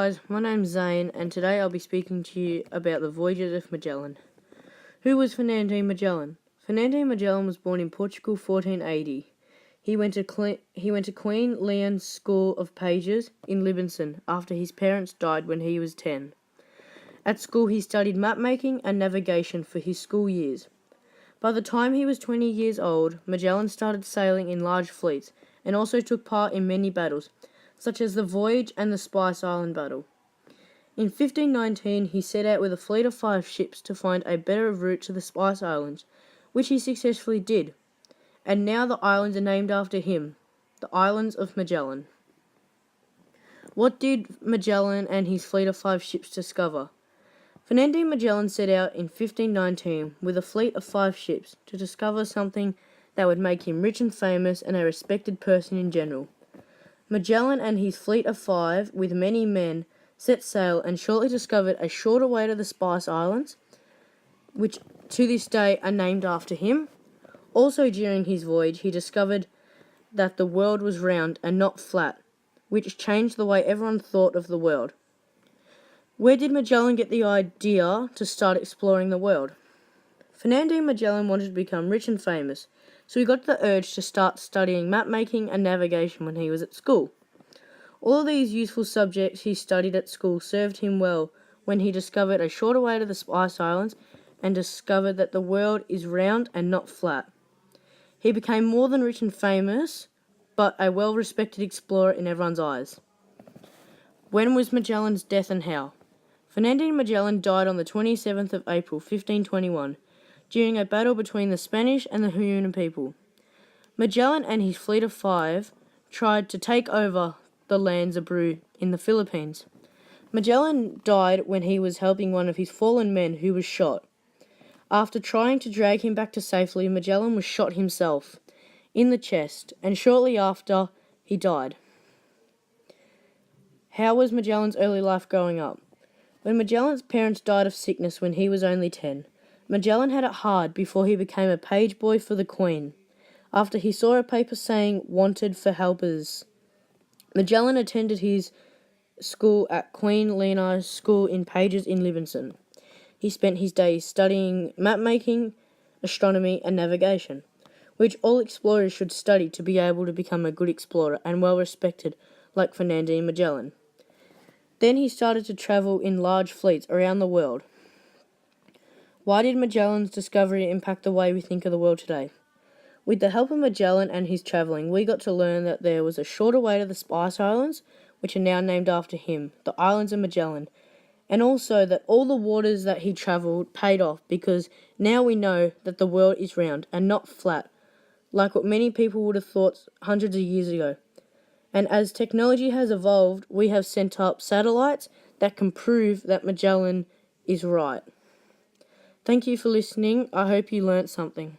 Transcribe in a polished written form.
guys, my name's Zane and today I'll be speaking to you about the Voyages of Magellan. Who was Fernando Magellan? Fernando Magellan was born in Portugal 1480. He went to Queen Leon's School of Pages in Livingston after his parents died when he was 10. At school he studied map-making and navigation for his school years. By the time he was 20 years old, Magellan started sailing in large fleets and also took part in many battles, such as the Voyage and the Spice Island battle. In 1519 he set out with a fleet of 5 ships to find a better route to the Spice Islands, which he successfully did, and now the islands are named after him, the Islands of Magellan. What did Magellan and his fleet of 5 ships discover? Fernando Magellan set out in 1519 with a fleet of 5 ships to discover something that would make him rich and famous and a respected person in general. Magellan and his fleet of 5, with many men, set sail and shortly discovered a shorter way to the Spice Islands, which to this day are named after him. Also during his voyage, he discovered that the world was round and not flat, which changed the way everyone thought of the world. Where did Magellan get the idea to start exploring the world? Fernando Magellan wanted to become rich and famous, so he got the urge to start studying map-making and navigation when he was at school. All of these useful subjects he studied at school served him well when he discovered a shorter way to the Spice Islands and discovered that the world is round and not flat. He became more than rich and famous, but a well-respected explorer in everyone's eyes. When was Magellan's death and how? Fernando Magellan died on the 27th of April 1521, during a battle between the Spanish and the Huron people. Magellan and his fleet of 5 tried to take over the lands of Peru in the Philippines. Magellan died when he was helping one of his fallen men who was shot. After trying to drag him back to safety, Magellan was shot himself in the chest, and shortly after, he died. How was Magellan's early life growing up? When Magellan's parents died of sickness when he was only 10, Magellan had it hard before he became a page boy for the Queen, after he saw a paper saying "wanted for helpers." Magellan attended his school at Queen Leon's School in Pages in Livingston. He spent his days studying map-making, astronomy and navigation, which all explorers should study to be able to become a good explorer and well-respected like Fernando Magellan. Then he started to travel in large fleets around the world. Why did Magellan's discovery impact the way we think of the world today? With the help of Magellan and his travelling, we got to learn that there was a shorter way to the Spice Islands, which are now named after him, the Islands of Magellan, and also that all the waters that he travelled paid off because now we know that the world is round and not flat, like what many people would have thought hundreds of years ago. And as technology has evolved, we have sent up satellites that can prove that Magellan is right. Thank you for listening. I hope you learnt something.